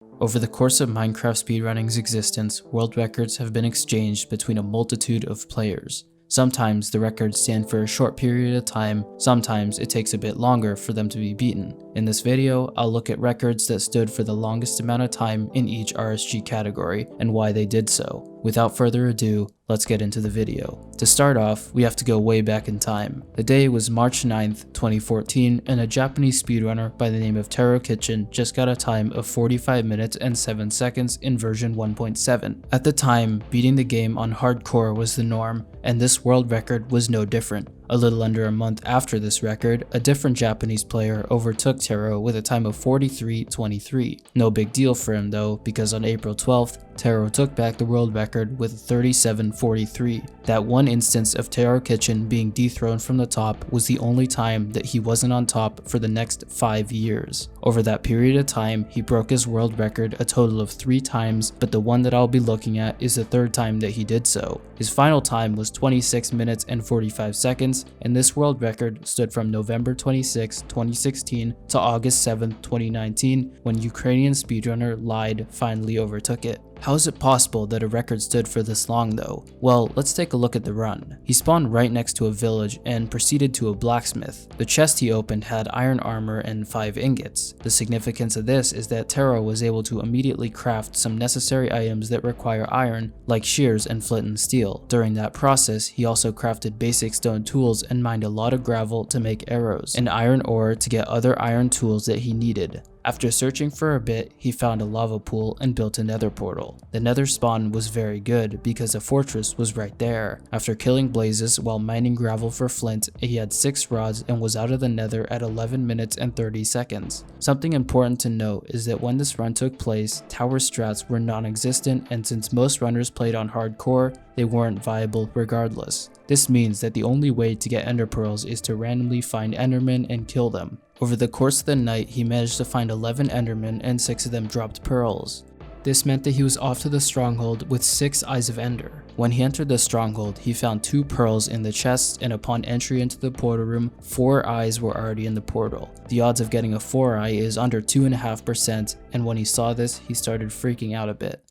Over the course of Minecraft speedrunning's existence, world records have been exchanged between a multitude of players. Sometimes the records stand for a short period of time, sometimes it takes a bit longer for them to be beaten. In this video, I'll look at records that stood for the longest amount of time in each RSG category and why they did so. Without further ado, let's get into the video. To start off, we have to go way back in time. The day was March 9th, 2014, and a Japanese speedrunner by the name of Taro Kitchen just got a time of 45 minutes and 7 seconds in version 1.7. At the time, beating the game on hardcore was the norm, and this world record was no different. A little under a month after this record, a different Japanese player overtook Taro with a time of 43:23. No big deal for him though, because on April 12th, Taro took back the world record with 37:43. That one instance of Taro Kitchen being dethroned from the top was the only time that he wasn't on top for the next 5 years. Over that period of time, he broke his world record a total of 3 times, but the one that I'll be looking at is the 3rd time that he did so. His final time was 26 minutes and 45 seconds, and this world record stood from November 26, 2016 to August 7, 2019, when Ukrainian speedrunner Lied finally overtook it. How is it possible that a record stood for this long though? Well, let's take a look at the run. He spawned right next to a village and proceeded to a blacksmith. The chest he opened had iron armor and 5 ingots. The significance of this is that Taro was able to immediately craft some necessary items that require iron, like shears and flint and steel. During that process, he also crafted basic stone tools and mined a lot of gravel to make arrows, and iron ore to get other iron tools that he needed. After searching for a bit, he found a lava pool and built a nether portal. The nether spawn was very good because a fortress was right there. After killing blazes while mining gravel for flint, he had 6 rods and was out of the nether at 11 minutes and 30 seconds. Something important to note is that when this run took place, tower strats were non-existent, and since most runners played on hardcore, they weren't viable regardless. This means that the only way to get ender pearls is to randomly find endermen and kill them. Over the course of the night, he managed to find 11 endermen and 6 of them dropped pearls. This meant that he was off to the stronghold with 6 eyes of ender. When he entered the stronghold, he found 2 pearls in the chest, and upon entry into the portal room, 4 eyes were already in the portal. The odds of getting a 4 eye is under 2.5%, and when he saw this, he started freaking out a bit.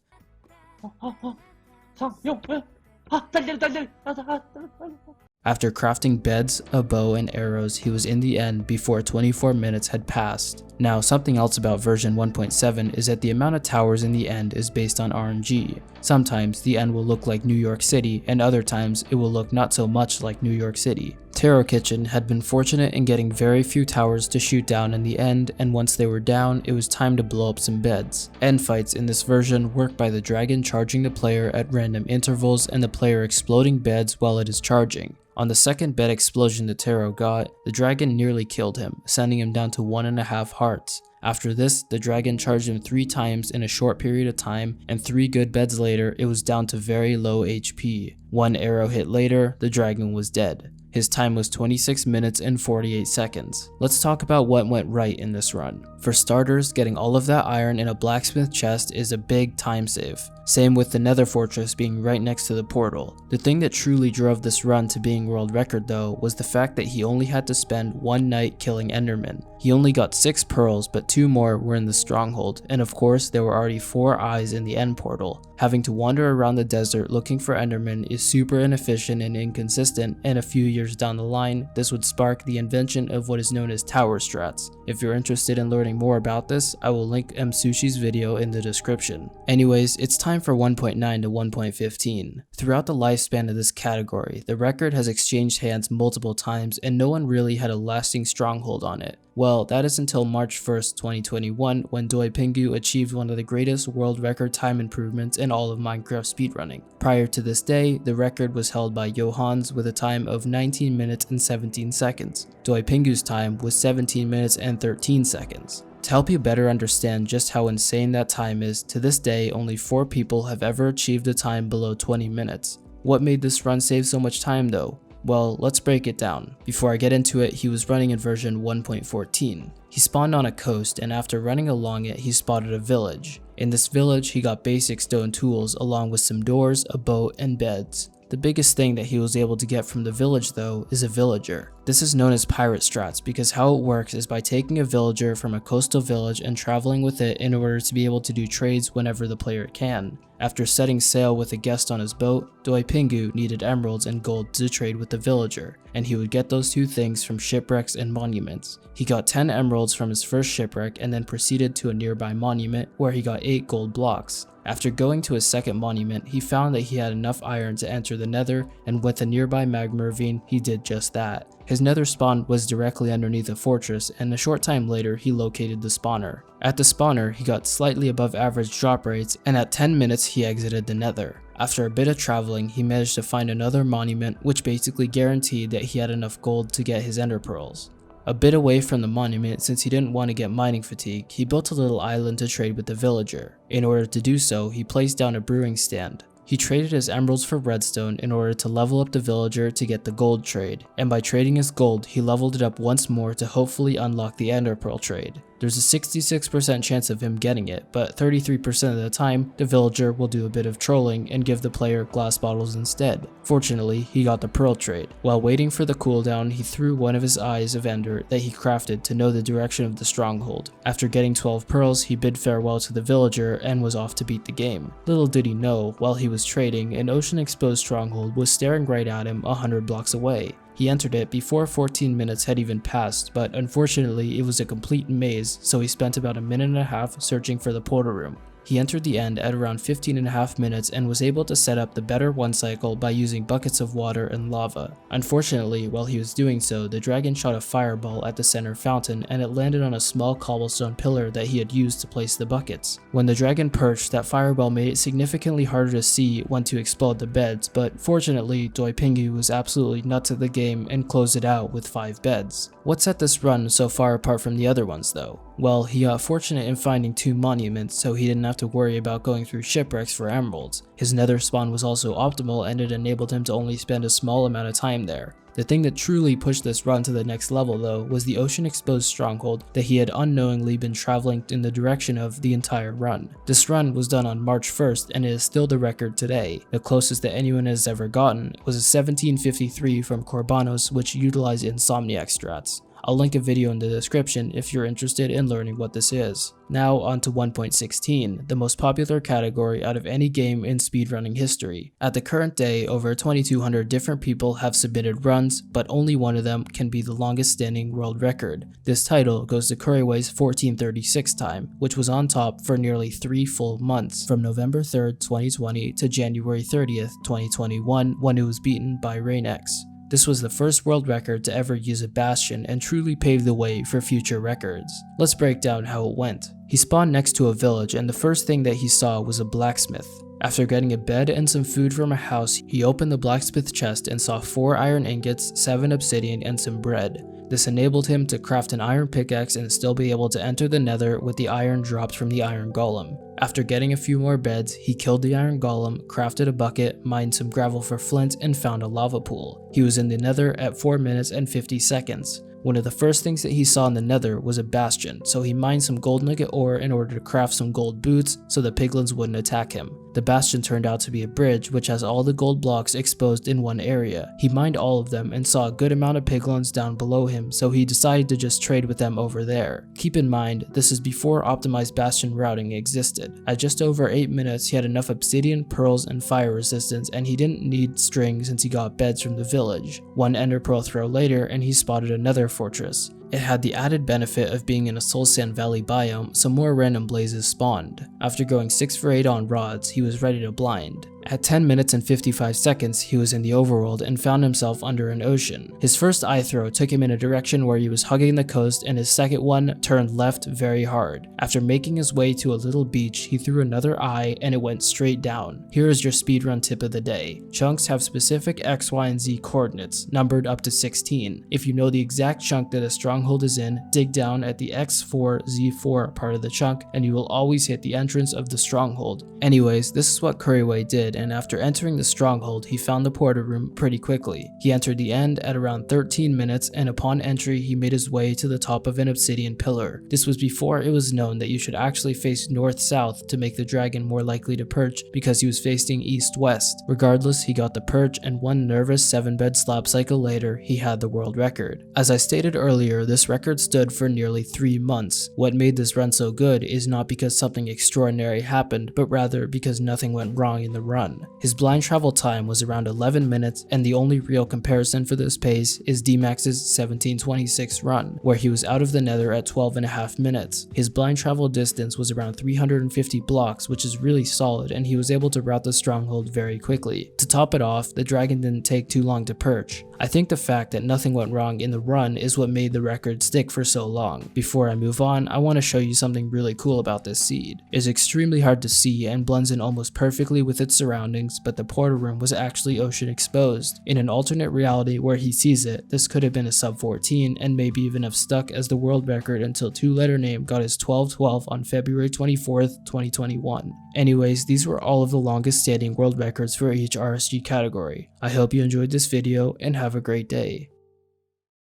After crafting beds, a bow, and arrows, he was in the end before 24 minutes had passed. Now, something else about version 1.7 is that the amount of towers in the end is based on RNG. Sometimes the end will look like New York City, and other times it will look not so much like New York City. Taro Kitchen had been fortunate in getting very few towers to shoot down in the end, and once they were down, it was time to blow up some beds. End fights in this version work by the dragon charging the player at random intervals and the player exploding beds while it is charging. On the second bed explosion that Taro got, the dragon nearly killed him, sending him down to 1.5 hearts. After this, the dragon charged him 3 times in a short period of time, and 3 good beds later, it was down to very low HP. 1 arrow hit later, the dragon was dead. His time was 26 minutes and 48 seconds. Let's talk about what went right in this run. For starters, getting all of that iron in a blacksmith chest is a big time save. Same with the nether fortress being right next to the portal. The thing that truly drove this run to being world record though was the fact that he only had to spend 1 night killing endermen. He only got 6 pearls, but 2 more were in the stronghold, and of course there were already 4 eyes in the end portal. Having to wander around the desert looking for endermen is super inefficient and inconsistent, and a few years down the line, this would spark the invention of what is known as tower strats. If you're interested in learning more about this, I will link MSushi's video in the description. Anyways, it's time for 1.9 to 1.15. Throughout the lifespan of this category, the record has exchanged hands multiple times and no one really had a lasting stronghold on it. Well, that is until March 1st, 2021, when Doi Pingu achieved one of the greatest world record time improvements in all of Minecraft speedrunning. Prior to this day, the record was held by Johans with a time of 19 minutes and 17 seconds. Doi Pingu's time was 17 minutes and 13 seconds. To help you better understand just how insane that time is, to this day only 4 people have ever achieved a time below 20 minutes. What made this run save so much time though? Well, let's break it down. Before I get into it, he was running in version 1.14. He spawned on a coast, and after running along it, he spotted a village. In this village, he got basic stone tools along with some doors, a boat, and beds. The biggest thing that he was able to get from the village though is a villager. This is known as pirate strats because how it works is by taking a villager from a coastal village and traveling with it in order to be able to do trades whenever the player can. After setting sail with a guest on his boat, Doi Pingu needed emeralds and gold to trade with the villager, and he would get those two things from shipwrecks and monuments. He got 10 emeralds from his first shipwreck and then proceeded to a nearby monument where he got 8 gold blocks. After going to his second monument, he found that he had enough iron to enter the nether, and with a nearby magma ravine, he did just that. His nether spawn was directly underneath a fortress, and a short time later he located the spawner. At the spawner, he got slightly above average drop rates, and at 10 minutes he exited the nether. After a bit of traveling, he managed to find another monument which basically guaranteed that he had enough gold to get his ender pearls. A bit away from the monument, since he didn't want to get mining fatigue, he built a little island to trade with the villager. In order to do so, he placed down a brewing stand. He traded his emeralds for redstone in order to level up the villager to get the gold trade, and by trading his gold, he leveled it up once more to hopefully unlock the ender pearl trade. There's a 66% chance of him getting it, but 33% of the time, the villager will do a bit of trolling and give the player glass bottles instead. Fortunately, he got the pearl trade. While waiting for the cooldown, he threw one of his eyes of ender that he crafted to know the direction of the stronghold. After getting 12 pearls, he bid farewell to the villager and was off to beat the game. Little did he know, while he was trading, an ocean exposed stronghold was staring right at him 100 blocks away. He entered it before 14 minutes had even passed, but unfortunately it was a complete maze, so he spent about a minute and a half searching for the portal room. He entered the end at around 15.5 minutes and was able to set up the better one cycle by using buckets of water and lava. Unfortunately, while he was doing so, the dragon shot a fireball at the center fountain and it landed on a small cobblestone pillar that he had used to place the buckets. When the dragon perched, that fireball made it significantly harder to see when to explode the beds, but fortunately, Doi Pingu was absolutely nuts at the game and closed it out with 5 beds. What set this run so far apart from the other ones though? Well, he got fortunate in finding 2 monuments, so he didn't have to worry about going through shipwrecks for emeralds. His nether spawn was also optimal and it enabled him to only spend a small amount of time there. The thing that truly pushed this run to the next level though was the ocean exposed stronghold that he had unknowingly been traveling in the direction of the entire run. This run was done on March 1st and it is still the record today. The closest that anyone has ever gotten was a 1753 from Corbanos, which utilized Insomniac strats. I'll link a video in the description if you're interested in learning what this is. Now on to 1.16, the most popular category out of any game in speedrunning history. At the current day, over 2,200 different people have submitted runs, but only one of them can be the longest standing world record. This title goes to Kuriway's 1436 time, which was on top for nearly 3 full months, from November 3rd, 2020 to January 30th, 2021, when it was beaten by RainX. This was the first world record to ever use a bastion and truly paved the way for future records. Let's break down how it went. He spawned next to a village and the first thing that he saw was a blacksmith. After getting a bed and some food from a house, he opened the blacksmith chest and saw 4 iron ingots, 7 obsidian, and some bread. This enabled him to craft an iron pickaxe and still be able to enter the nether with the iron dropped from the iron golem. After getting a few more beds, he killed the iron golem, crafted a bucket, mined some gravel for flint, and found a lava pool. He was in the nether at 4 minutes and 50 seconds. One of the first things that he saw in the nether was a bastion, so he mined some gold nugget ore in order to craft some gold boots so the piglins wouldn't attack him. The bastion turned out to be a bridge which has all the gold blocks exposed in one area. He mined all of them and saw a good amount of piglins down below him, so he decided to just trade with them over there. Keep in mind, this is before optimized bastion routing existed. At just over 8 minutes, he had enough obsidian, pearls, and fire resistance, and he didn't need string since he got beds from the village. 1 ender pearl throw later and he spotted another fortress. It had the added benefit of being in a Soul Sand Valley biome, so more random blazes spawned. After going 6 for 8 on rods, he was ready to blind. At 10 minutes and 55 seconds, he was in the overworld and found himself under an ocean. His first eye throw took him in a direction where he was hugging the coast, and his second one turned left very hard. After making his way to a little beach, he threw another eye and it went straight down. Here is your speedrun tip of the day. Chunks have specific X, Y, and Z coordinates, numbered up to 16. If you know the exact chunk that a stronghold is in, dig down at the X4, Z4 part of the chunk, and you will always hit the entrance of the stronghold. Anyways, this is what Kuriway did, and after entering the stronghold, he found the porter room pretty quickly. He entered the end at around 13 minutes, and upon entry, he made his way to the top of an obsidian pillar. This was before it was known that you should actually face north-south to make the dragon more likely to perch, because he was facing east-west. Regardless, he got the perch, and one nervous 7-bed slap cycle later, he had the world record. As I stated earlier, this record stood for nearly 3 months. What made this run so good is not because something extraordinary happened, but rather because nothing went wrong in the run. His blind travel time was around 11 minutes, and the only real comparison for this pace is D-Max's 1726 run, where he was out of the nether at 12.5 minutes. His blind travel distance was around 350 blocks, which is really solid, and he was able to route the stronghold very quickly. To top it off, the dragon didn't take too long to perch. I think the fact that nothing went wrong in the run is what made the record stick for so long. Before I move on, I want to show you something really cool about this seed. It's extremely hard to see and blends in almost perfectly with its surroundings, but the porter room was actually ocean exposed. In an alternate reality where he sees it, this could have been a sub 14 and maybe even have stuck as the world record until 2-letter name got his 1212 on February 24th, 2021. Anyways, these were all of the longest standing world records for each RSG category. I hope you enjoyed this video and have a great day.